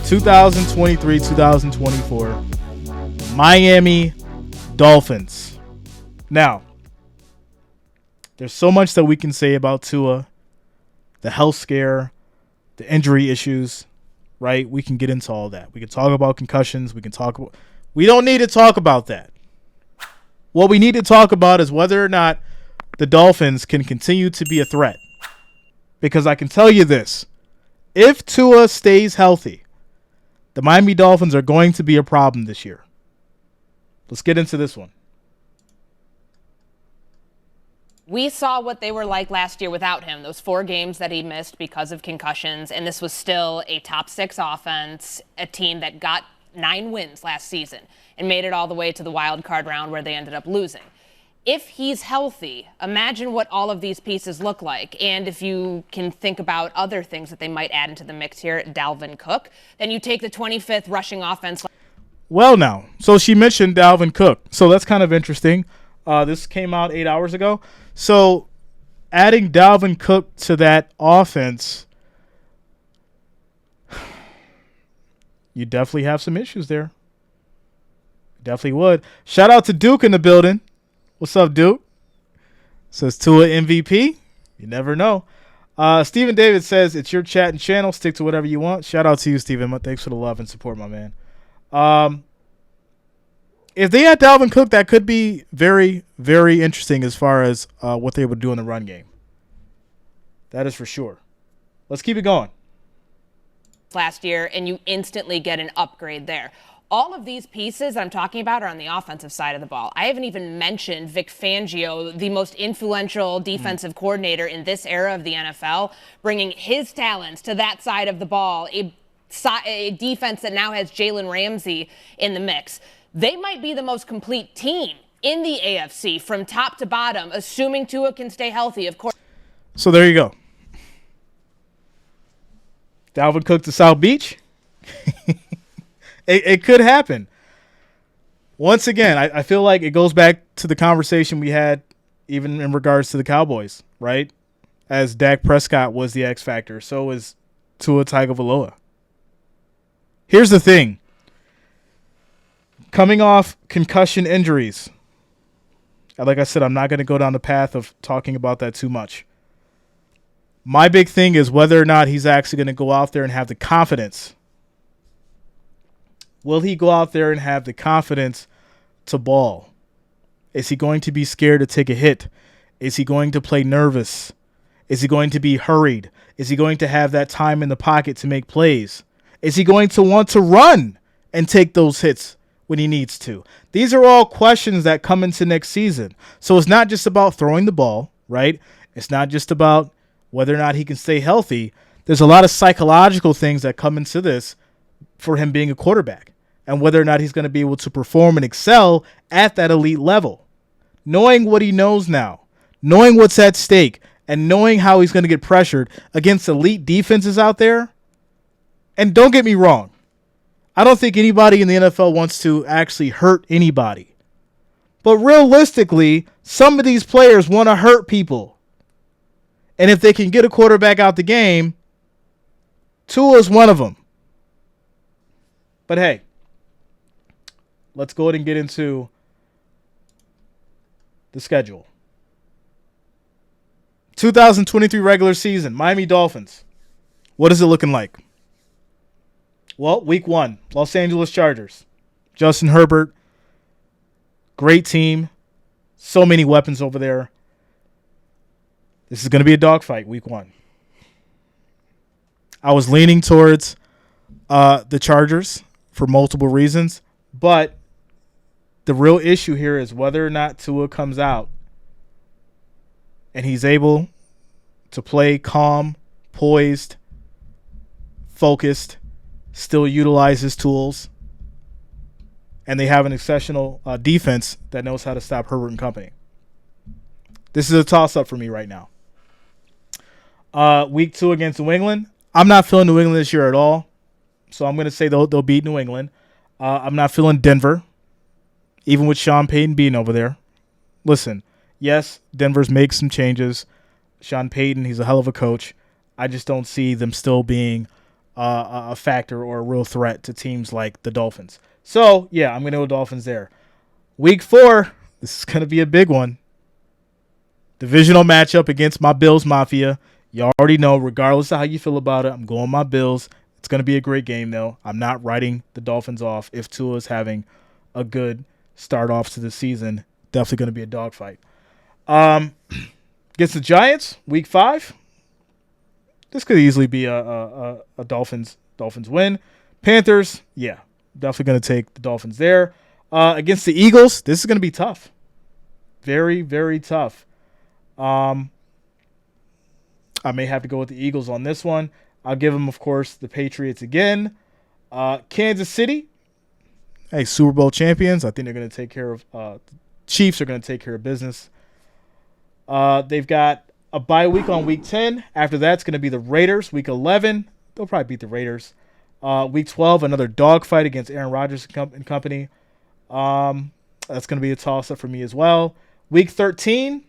2023-2024 Miami Dolphins. Now, there's so much that we can say about Tua, the health scare, the injury issues, right? We can get into all that. We can talk about concussions. We don't need to talk about that. What we need to talk about is whether or not the Dolphins can continue to be a threat. Because I can tell you this. If Tua stays healthy, the Miami Dolphins are going to be a problem this year. Let's get into this one. We saw what they were like last year without him, those 4 games that he missed because of concussions, and this was still a top 6 offense, a team that got 9 wins last season and made it all the way to the wild card round where they ended up losing. If he's healthy, imagine what all of these pieces look like. And if you can think about other things that they might add into the mix here, Dalvin Cook, then you take the 25th rushing offense. Well, now, so she mentioned Dalvin Cook. So that's kind of interesting. This came out 8 hours ago. So adding Dalvin Cook to that offense, you definitely have some issues there. Definitely would. Shout out to Duke in the building. What's up, Duke? Says Tua MVP. You never know. Stephen David says, it's your chat and channel. Stick to whatever you want. Shout out to you, Stephen. Thanks for the love and support, my man. If they had Dalvin Cook, that could be very, very interesting as far as what they would do in the run game. That is for sure. Let's keep it going. Last year, and you instantly get an upgrade there. All of these pieces I'm talking about are on the offensive side of the ball. I haven't even mentioned Vic Fangio, the most influential defensive coordinator in this era of the NFL, bringing his talents to that side of the ball, a defense that now has Jaylen Ramsey in the mix. They might be the most complete team in the AFC from top to bottom, assuming Tua can stay healthy, of course. So there you go. Dalvin Cook to South Beach. It could happen. Once again, I feel like it goes back to the conversation we had even in regards to the Cowboys, right? As Dak Prescott was the X factor, so was Tua Tagovailoa. Here's the thing. Coming off concussion injuries, like I said, I'm not going to go down the path of talking about that too much. My big thing is whether or not he's actually going to go out there and have the confidence. Will he go out there and have the confidence to ball? Is he going to be scared to take a hit? Is he going to play nervous? Is he going to be hurried? Is he going to have that time in the pocket to make plays? Is he going to want to run and take those hits when he needs to? These are all questions that come into next season. So it's not just about throwing the ball, right? It's not just about whether or not he can stay healthy. There's a lot of psychological things that come into this for him being a quarterback, and whether or not he's going to be able to perform and excel at that elite level. Knowing what he knows now, knowing what's at stake, and knowing how he's going to get pressured against elite defenses out there. And don't get me wrong, I don't think anybody in the NFL wants to actually hurt anybody. But realistically, some of these players want to hurt people. And if they can get a quarterback out the game, Tua is one of them. But hey, let's go ahead and get into the schedule. 2023 regular season, Miami Dolphins. What is it looking like? Well, week 1, Los Angeles Chargers. Justin Herbert, great team. So many weapons over there. This is going to be a dogfight, week 1. I was leaning towards the Chargers for multiple reasons, but the real issue here is whether or not Tua comes out and he's able to play calm, poised, focused, still utilize his tools, and they have an exceptional defense that knows how to stop Herbert and company. This is a toss-up for me right now. Week 2 against New England. I'm not feeling New England this year at all, so I'm going to say they'll beat New England. I'm not feeling Denver, even with Sean Payton being over there. Listen, yes, Denver's made some changes. Sean Payton, he's a hell of a coach. I just don't see them still being a factor or a real threat to teams like the Dolphins. So, yeah, I'm going to go Dolphins there. Week 4, this is going to be a big one. Divisional matchup against my Bills Mafia. You already know, regardless of how you feel about it, I'm going my Bills. It's going to be a great game, though. I'm not writing the Dolphins off if Tua is having a good start off to the season. Definitely going to be a dogfight. Against the Giants, week 5. This could easily be a Dolphins win. Panthers, yeah, definitely going to take the Dolphins there. Against the Eagles, this is going to be tough. Very, very tough. I may have to go with the Eagles on this one. I'll give them, of course, the Patriots again. Kansas City, hey, Super Bowl champions. I think they're going to take care of the Chiefs are going to take care of business. They've got a bye week on week 10. After that, it's going to be the Raiders. Week 11, they'll probably beat the Raiders. Week 12, another dogfight against Aaron Rodgers and company. That's going to be a toss-up for me as well. Week 13,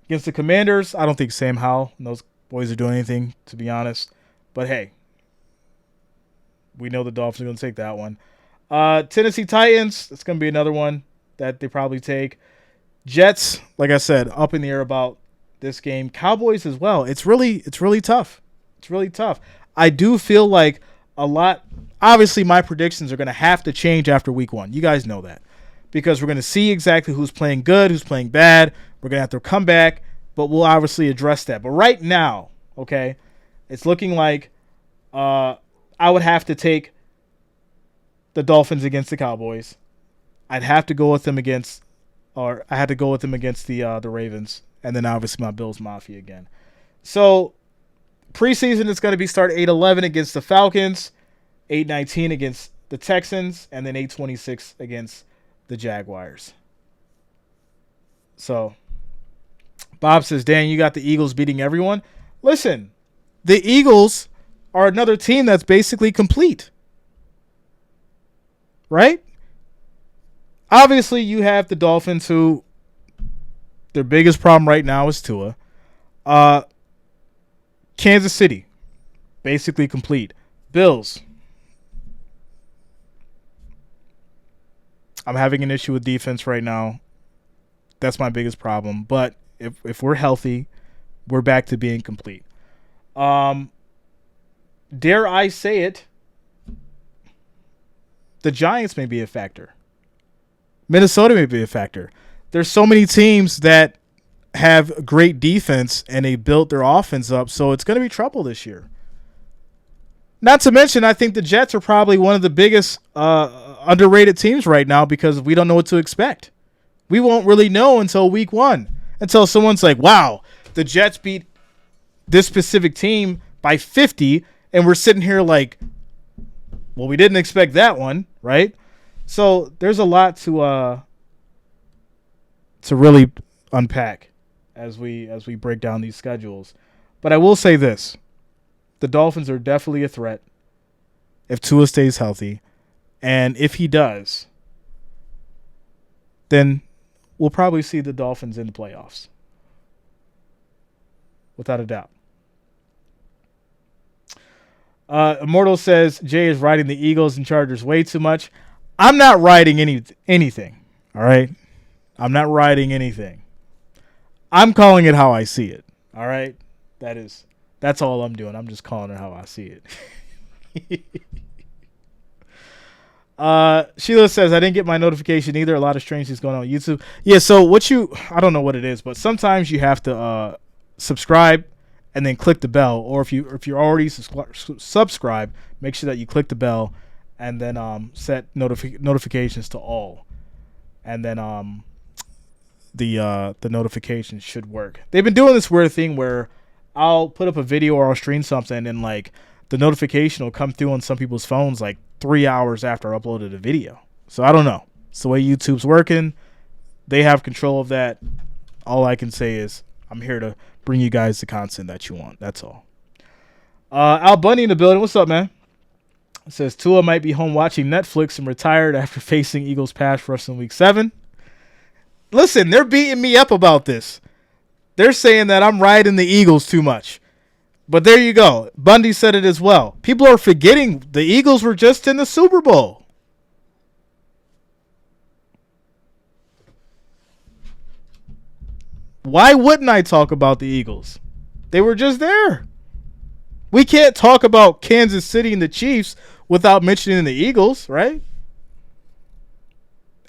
against the Commanders. I don't think Sam Howell and those boys are doing anything, to be honest. But, hey, we know the Dolphins are going to take that one. Tennessee Titans, it's going to be another one that they probably take. Jets, like I said, up in the air about this game. Cowboys as well. It's really tough. It's really tough. I do feel like a lot. Obviously, my predictions are going to have to change after week 1. You guys know that. Because we're going to see exactly who's playing good, who's playing bad. We're going to have to come back, but we'll obviously address that. But right now, okay, it's looking like I would have to take the Dolphins against the Cowboys. I'd have to go with them against, or I had to go with them against the Ravens, and then obviously my Bills Mafia again. So preseason is going to be start 8-11 against the Falcons, 8-19 against the Texans, and then 8-26 against the Jaguars. So Bob says, Dan, you got the Eagles beating everyone. Listen, the Eagles are another team that's basically complete. Right? Obviously, you have the Dolphins, who their biggest problem right now is Tua. Kansas City, basically complete. Bills. I'm having an issue with defense right now. That's my biggest problem. But if we're healthy, we're back to being complete. Dare I say it, the Giants may be a factor. Minnesota may be a factor. There's so many teams that have great defense and they built their offense up, so it's going to be trouble this year. Not to mention, I think the Jets are probably one of the biggest underrated teams right now because we don't know what to expect. We won't really know until week 1, until someone's like, wow, the Jets beat this specific team by 50, and we're sitting here like, well, we didn't expect that one, right? So there's a lot to really unpack as we break down these schedules. But I will say this. The Dolphins are definitely a threat if Tua stays healthy. And if he does, then we'll probably see the Dolphins in the playoffs. Without a doubt. Immortal says, Jay is riding the Eagles and Chargers way too much. I'm not riding anything, all right? I'm not riding anything. I'm calling it how I see it, all right? That's all I'm doing. I'm just calling it how I see it. Sheila says, I didn't get my notification either. A lot of strange things going on YouTube. Yeah, so I don't know what it is, but sometimes you have to subscribe and then click the bell. Or if you're already subscribed, make sure that you click the bell and then set notifications to all. And then the notifications should work. They've been doing this weird thing where I'll put up a video or I'll stream something and like the notification will come through on some people's phones like 3 hours after I uploaded a video. So I don't know. It's the way YouTube's working. They have control of that. All I can say is I'm here to bring you guys the content that you want. That's all. Al Bunny in the building. What's up, man? It says Tua might be home watching Netflix and retired after facing Eagles pass rush in week 7. Listen, they're beating me up about this. They're saying that I'm riding the Eagles too much. But there you go. Bundy said it as well. People are forgetting the Eagles were just in the Super Bowl. Why wouldn't I talk about the Eagles? They were just there. We can't talk about Kansas City and the Chiefs without mentioning the Eagles, right?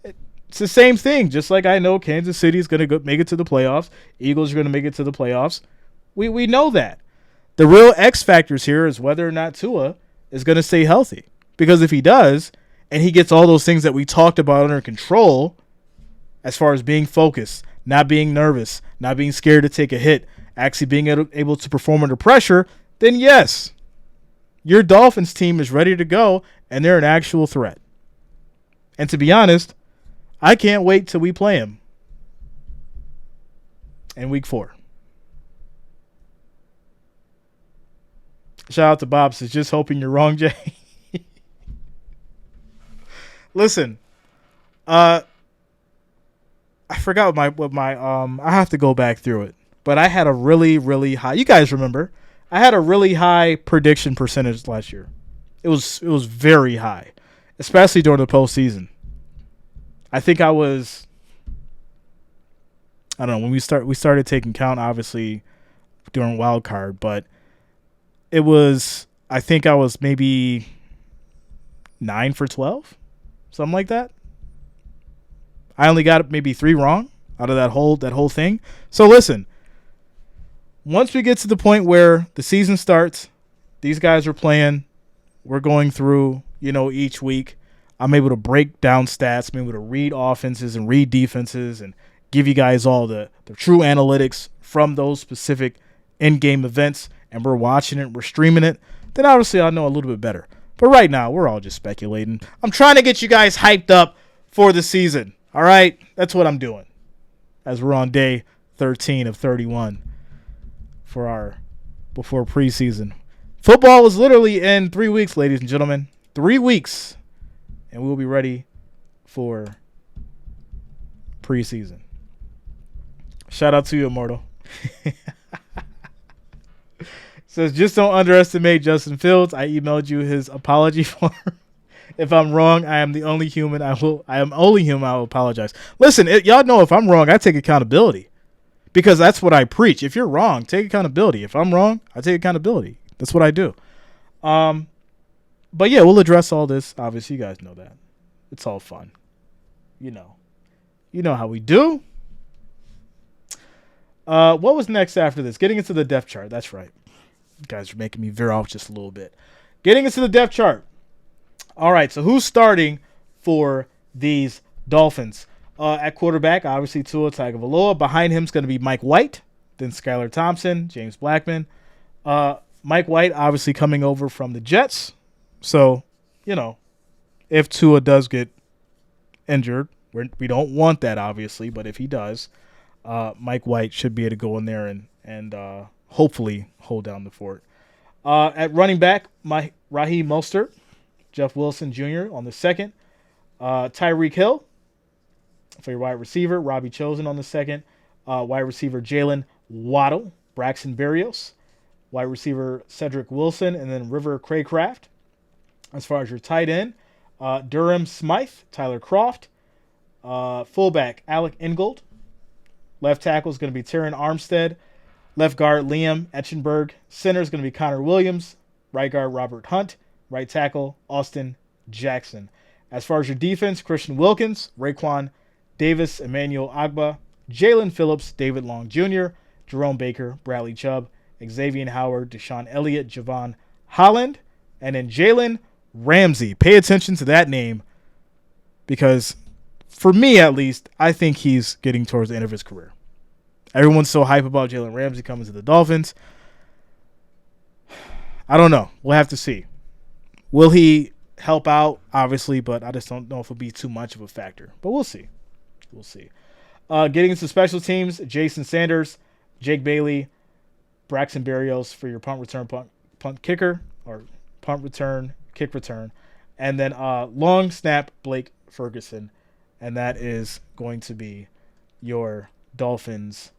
It's the same thing. Just like I know Kansas City is going to make it to the playoffs. Eagles are going to make it to the playoffs. We know that. The real X factors here is whether or not Tua is going to stay healthy. Because if he does, and he gets all those things that we talked about under control, as far as being focused, not being nervous, not being scared to take a hit, actually being able to perform under pressure, then yes, your Dolphins team is ready to go, and they're an actual threat. And to be honest, I can't wait till we play him in week 4. Shout out to Bob says, just hoping you're wrong, Jay. Listen, I forgot what my I have to go back through it. But I had a really, really high, you guys remember, I had a really high prediction percentage last year. It was very high, especially during the postseason. I think I was, I don't know, when we started taking count, obviously, during wild card, but it was, I think I was maybe 9 for 12, something like that. I only got maybe 3 wrong out of that whole thing. So listen, once we get to the point where the season starts, these guys are playing, we're going through, each week, I'm able to break down stats, I'm able to read offenses and read defenses and give you guys all the true analytics from those specific in-game events, and we're watching it, we're streaming it, then obviously I'll know a little bit better. But right now, we're all just speculating. I'm trying to get you guys hyped up for the season, all right? That's what I'm doing as we're on day 13 of 31 before preseason. Football is literally in 3 weeks, ladies and gentlemen. 3 weeks. And we'll be ready for preseason. Shout out to you, Immortal. Says, just don't underestimate Justin Fields. I emailed you his apology form. If I'm wrong, I am only human. I will apologize. Listen, y'all know if I'm wrong, I take accountability. Because that's what I preach. If you're wrong, take accountability. If I'm wrong, I take accountability. That's what I do. But yeah, we'll address all this. Obviously, you guys know that. It's all fun. You know how we do. What was next after this? Getting into the depth chart. That's right. You guys are making me veer off just a little bit. Getting into the depth chart. All right, so who's starting for these Dolphins? At quarterback, obviously Tua Tagovailoa. Behind him is going to be Mike White, then Skylar Thompson, James Blackman. Mike White obviously coming over from the Jets. So, if Tua does get injured, we don't want that obviously, but if he does, Mike White should be able to go in there and hopefully hold down the fort. At running back, Raheem Mostert, Jeff Wilson Jr. on the second. Tyreek Hill for your wide receiver. Robbie Chosen on the second. Wide receiver Jaylen Waddle. Braxton Berrios. Wide receiver Cedric Wilson. And then River Craycraft. As far as your tight end, Durham Smythe, Tyler Croft. Fullback Alec Ingold. Left tackle is going to be Terran Armstead. Left guard Liam Etchenberg. Center is going to be Connor Williams. Right guard Robert Hunt. Right tackle Austin Jackson. As far as your defense, Christian Wilkins, Raekwon Davis, Emmanuel Agba, Jalen Phillips, David Long Jr., Jerome Baker, Bradley Chubb, Xavier Howard, Deshaun Elliott, Javon Holland, and then Jalen Ramsey. Pay attention to that name because, for me at least, I think he's getting towards the end of his career. Everyone's so hype about Jalen Ramsey coming to the Dolphins. I don't know. We'll have to see. Will he help out? Obviously, but I just don't know if it'll be too much of a factor. But we'll see. We'll see. Getting into special teams, Jason Sanders, Jake Bailey, Braxton Berrios for your punt return, punt kicker, or punt return, kick return. And then long snap, Blake Ferguson. And that is going to be your Dolphins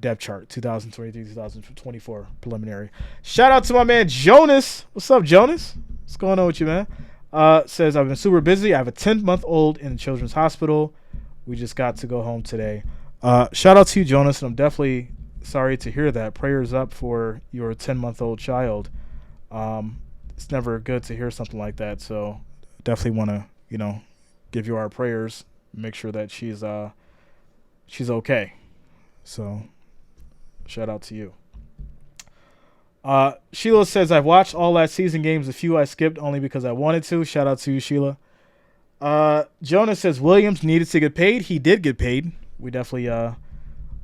depth chart, 2023-2024 preliminary. Shout out to my man Jonas. What's up, Jonas? What's going on with you, man? Says, I've been super busy. I have a 10-month-old in the children's hospital. We just got to go home today. Shout out to you, Jonas, and I'm definitely sorry to hear that. Prayers up for your 10-month-old child. It's never good to hear something like that, so definitely want to, give you our prayers, make sure that she's okay. So, shout out to you. Sheila says, I've watched all last season games. A few I skipped only because I wanted to. Shout out to you, Sheila. Jonas says, Williams needed to get paid. He did get paid. We definitely,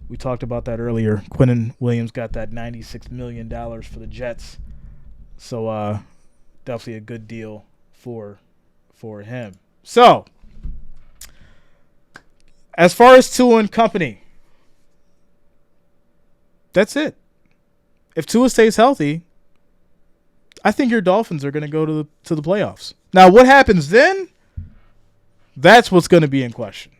we talked about that earlier. Quinnen Williams got that $96 million for the Jets. So, definitely a good deal for him. So, as far as Tua and company, that's it. If Tua stays healthy, I think your Dolphins are going to go to the playoffs. Now, what happens then? That's what's going to be in question.